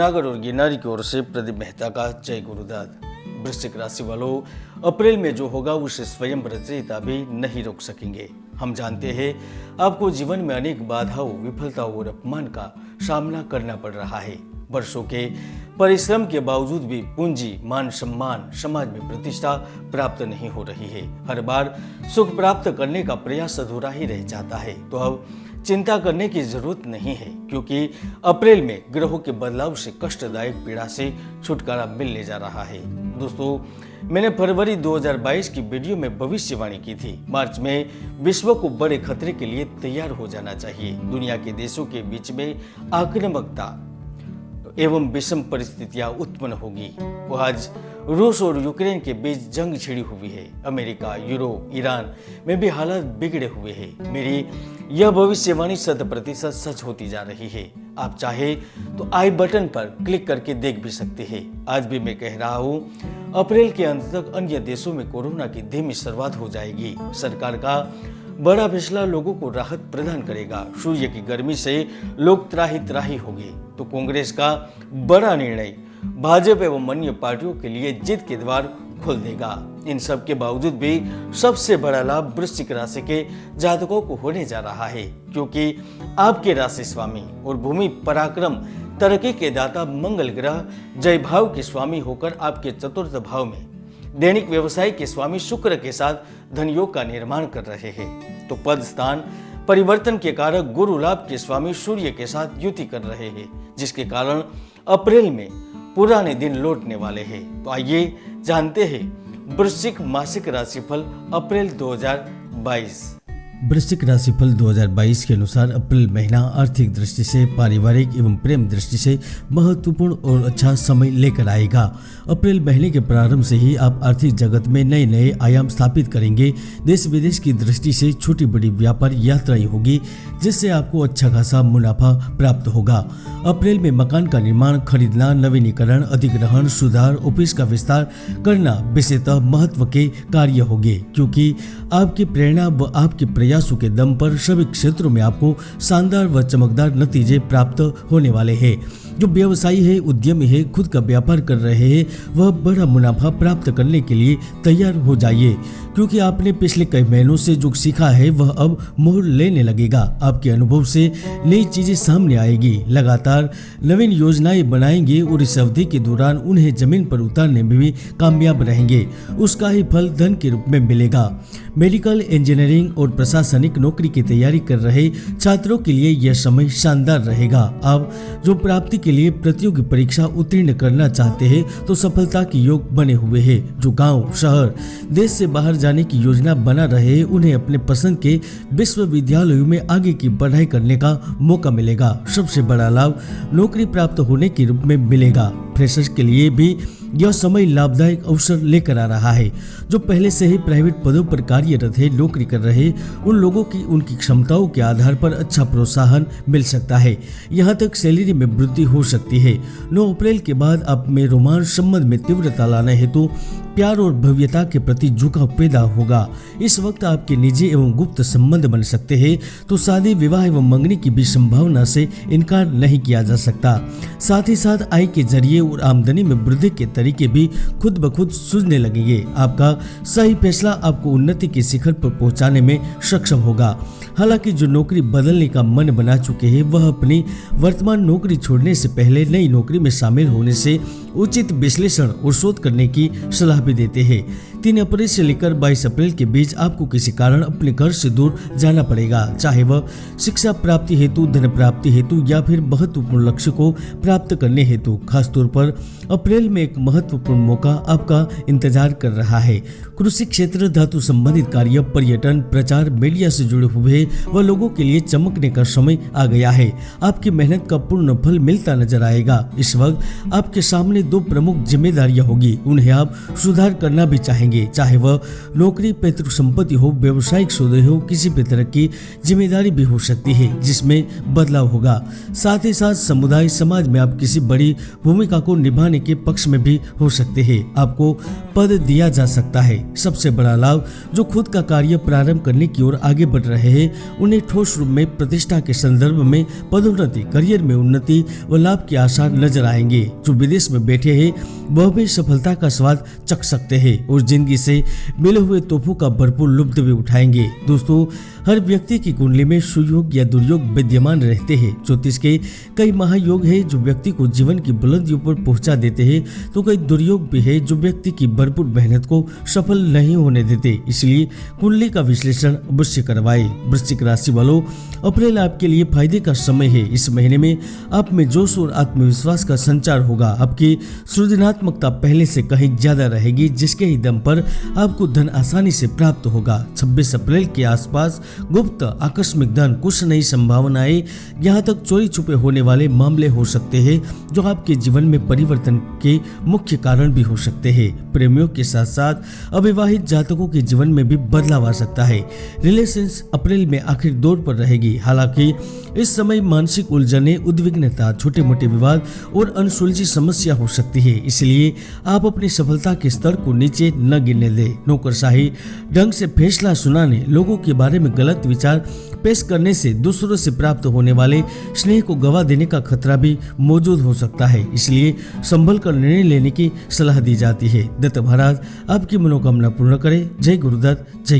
जूनागढ़ और गिरनारी की ओर से प्रदीप मेहता का जय गुरुदत्त। वृश्चिक राशि वालों, अप्रैल में जो होगा उसे स्वयं रचयिता भी नहीं रोक सकेंगे। हम जानते हैं आपको जीवन में अनेक बाधाओं, विफलताओं और अपमान का सामना करना पड़ रहा है। वर्षों के परिश्रम के बावजूद भी पूंजी, मान सम्मान, समाज में प्रतिष्ठा प्राप्त नहीं हो रही है। हर बार सुख प्राप्त करने का प्रयास अधूरा ही रह जाता है। तो अब चिंता करने की जरूरत नहीं है, क्योंकि अप्रैल में ग्रहों के बदलाव से कष्टदायक पीड़ा से छुटकारा मिलने जा रहा है। दोस्तों, मैंने फरवरी 2022 की वीडियो में भविष्यवाणी की थी। मार्च में विश्व को बड़े खतरे के लिए तैयार हो जाना चाहिए। दुनिया के देशों के बीच में आक्रामकता एवं विषम परिस्थितियां उत्पन्न होगी। वो आज रूस और यूक्रेन के बीच जंग छिड़ी हुई है। अमेरिका, यूरोप, ईरान में भी हालात बिगड़े हुए हैं। मेरी यह भविष्यवाणी 100% सच होती जा रही है। आप चाहे तो आई बटन पर क्लिक करके देख भी सकते हैं। आज भी मैं कह रहा हूँ, अप्रैल के अंत तक अन्य देशों में कोरोना की धीमी शुरुआत हो जाएगी। सरकार का बड़ा फैसला लोगों को राहत प्रदान करेगा। सूर्य की गर्मी से लोग त्राही त्राही होंगे, तो कांग्रेस का बड़ा निर्णय भाजपा एवं अन्य पार्टियों के लिए जीत के द्वार खोल देगा। इन सब के बावजूद भी सबसे बड़ा लाभ वृश्चिक राशि के जातकों को होने जा रहा है, क्योंकि आपके राशि स्वामी और भूमि पराक्रम तरक्की के दाता मंगल ग्रह जय भाव के स्वामी होकर आपके चतुर्थ भाव में दैनिक व्यवसाय के स्वामी शुक्र के साथ धन योग का निर्माण कर रहे हैं। तो पद स्थान परिवर्तन के कारक गुरु लाभ के स्वामी सूर्य के साथ युति कर रहे हैं, जिसके कारण अप्रैल में पुराने दिन लौटने वाले हैं। तो आइए जानते हैं वृश्चिक मासिक राशिफल अप्रैल 2022। वृश्चिक राशिफल 2022 के अनुसार अप्रैल महीना आर्थिक दृष्टि से, पारिवारिक एवं प्रेम दृष्टि से महत्वपूर्ण और अच्छा समय लेकर आएगा। अप्रैल महीने के प्रारंभ से ही आप आर्थिक जगत में नए नए आयाम स्थापित करेंगे। देश विदेश की दृष्टि से छोटी बड़ी व्यापार यात्राएं होगी, जिससे आपको अच्छा खासा मुनाफा प्राप्त होगा। अप्रैल में मकान का निर्माण, खरीदना, नवीनीकरण, अधिग्रहण, सुधार, ऑफिस का विस्तार करना विशेषतः महत्व के कार्य होंगे, क्योंकि आपकी प्रेरणा व आपके प्रयासों के दम पर सभी क्षेत्रों में आपको शानदार व चमकदार नतीजे प्राप्त होने वाले हैं। जो व्यवसायी है, उद्यमी है, खुद का व्यापार कर रहे हैं, वह बड़ा मुनाफा प्राप्त करने के लिए तैयार हो जाइए, क्योंकि आपने पिछले कई महीनों से जो सीखा है वह अब मोहर लेने लगेगा। आपके अनुभव से नई चीजें सामने आएगी। लगातार नवीन योजनाएं बनाएंगे और इस अवधि के दौरान उन्हें जमीन पर उतारने में भी कामयाब रहेंगे। उसका ही फल धन के रूप में मिलेगा। मेडिकल, इंजीनियरिंग और प्रशासनिक नौकरी की तैयारी कर रहे छात्रों के लिए यह समय शानदार रहेगा। आप जो प्राप्ति के लिए प्रतियोगी परीक्षा उत्तीर्ण करना चाहते हैं, तो सफलता के योग बने हुए हैं। जो गांव, शहर, देश से बाहर जाने की योजना बना रहे हैं, उन्हें अपने पसंद के विश्वविद्यालयों में आगे की पढ़ाई करने का मौका मिलेगा। सबसे बड़ा लाभ नौकरी प्राप्त होने के रूप में मिलेगा। फ्रेशर्स के लिए भी यह समय लाभदायक अवसर लेकर आ रहा है। जो पहले से ही प्राइवेट पदों पर कार्यरत है, नौकरी कर रहे, उन लोगों की उनकी क्षमताओं के आधार पर अच्छा प्रोत्साहन मिल सकता है। यहाँ तक सैलरी में वृद्धि हो सकती है। 9 अप्रैल के बाद आप में रोमांस संबंध में तीव्रता लाने हेतु प्यार और भव्यता के प्रति झुकाव पैदा होगा। इस वक्त आपके निजी एवं गुप्त संबंध बन सकते हैं, तो शादी, विवाह एवं मंगनी की भी संभावना से इनकार नहीं किया जा सकता। साथ ही साथ आय के जरिए और आमदनी में वृद्धि के तरीके भी खुद ब खुद सूझने लगेंगे। आपका सही फैसला आपको उन्नति के शिखर पर पहुंचाने में सक्षम होगा। हालांकि जो नौकरी बदलने का मन बना चुके हैं, वह अपनी वर्तमान नौकरी छोड़ने से पहले नई नौकरी में शामिल होने से उचित विश्लेषण और शोध करने की सलाह भी देते हैं। 3 अप्रैल से लेकर 22 अप्रैल के बीच आपको किसी कारण अपने घर से दूर जाना पड़ेगा, चाहे वह शिक्षा प्राप्ति हेतु, धन प्राप्ति हेतु या फिर महत्वपूर्ण लक्ष्य को प्राप्त करने हेतु। खासतौर पर अप्रैल में एक महत्वपूर्ण मौका आपका इंतजार कर रहा है। कृषि क्षेत्र, धातु संबंधित कार्य, पर्यटन, प्रचार, मीडिया से जुड़े हुए व लोगों के लिए चमकने का समय आ गया है। आपकी मेहनत का पूर्ण फल मिलता नजर आएगा। इस वक्त आपके सामने दो प्रमुख जिम्मेदारियां होगी, उन्हें आप सुधार करना भी चाहेंगे, चाहे वह नौकरी, पैतृक संपत्ति हो, व्यवसायिक सौदे हो, किसी भी तरह की जिम्मेदारी भी हो सकती है जिसमें बदलाव होगा। साथ ही साथ समुदाय, समाज में आप किसी बड़ी भूमिका को निभाने के पक्ष में भी हो सकते हैं। आपको पद दिया जा सकता है। सबसे बड़ा लाभ, जो खुद का कार्य प्रारंभ करने की ओर आगे बढ़ रहे हैं उन्हें ठोस रूप में प्रतिष्ठा के संदर्भ में पदोन्नति, करियर में उन्नति व लाभ के आसार नजर आएंगे। जो विदेश में बैठे हैं वह भी सफलता का स्वाद चख सकते हैं और जिंदगी से मिले हुए तोहफों का भरपूर लुत्फ भी उठाएंगे। दोस्तों, हर व्यक्ति की कुंडली में सुयोग या दुर्योग विद्यमान रहते हैं। ज्योतिष के कई महायोग है जो व्यक्ति को जीवन की बुलंदियों पर पहुंचा देते हैं, तो कई दुर्योग भी है जो व्यक्ति की भरपूर मेहनत को सफल नहीं होने देते। इसलिए कुंडली का विश्लेषण अवश्य करवाएं। वृश्चिक राशि वालों, अप्रैल आपके लिए फायदे का समय है। इस महीने में आप में जोश और आत्मविश्वास का संचार होगा। आपकी सृजनात्मकता पहले से कहीं ज्यादा रहेगी, जिसके ही दम पर आपको धन आसानी से प्राप्त होगा। 26 अप्रैल के आसपास गुप्त आकस्मिक धन, कुछ नई संभावनाएं, यहाँ तक चोरी छुपे होने वाले मामले हो सकते हैं जो आपके जीवन में परिवर्तन के मुख्य कारण भी हो सकते हैं। प्रेमियों के साथ साथ अविवाहित जातकों के जीवन में भी बदलाव आ सकता है। रिलेशंस अप्रैल में आखिरी दौर पर रहेगी। हालांकि इस समय मानसिक उलझने, उद्विग्नता, छोटे मोटे विवाद और अनसुलझी समस्या हो सकती है, इसलिए आप अपनी सफलता के स्तर को नीचे न गिरने दें। नौकरशाही ढंग से फैसला सुनाने, लोगों के बारे में गलत विचार पेश करने से दूसरों से प्राप्त होने वाले स्नेह को गवा देने का खतरा भी मौजूद हो सकता है, इसलिए संभल कर निर्णय लेने की सलाह दी जाती है। दत्त महाराज आपकी मनोकामना पूर्ण करें। जय गुरुदत्त, जय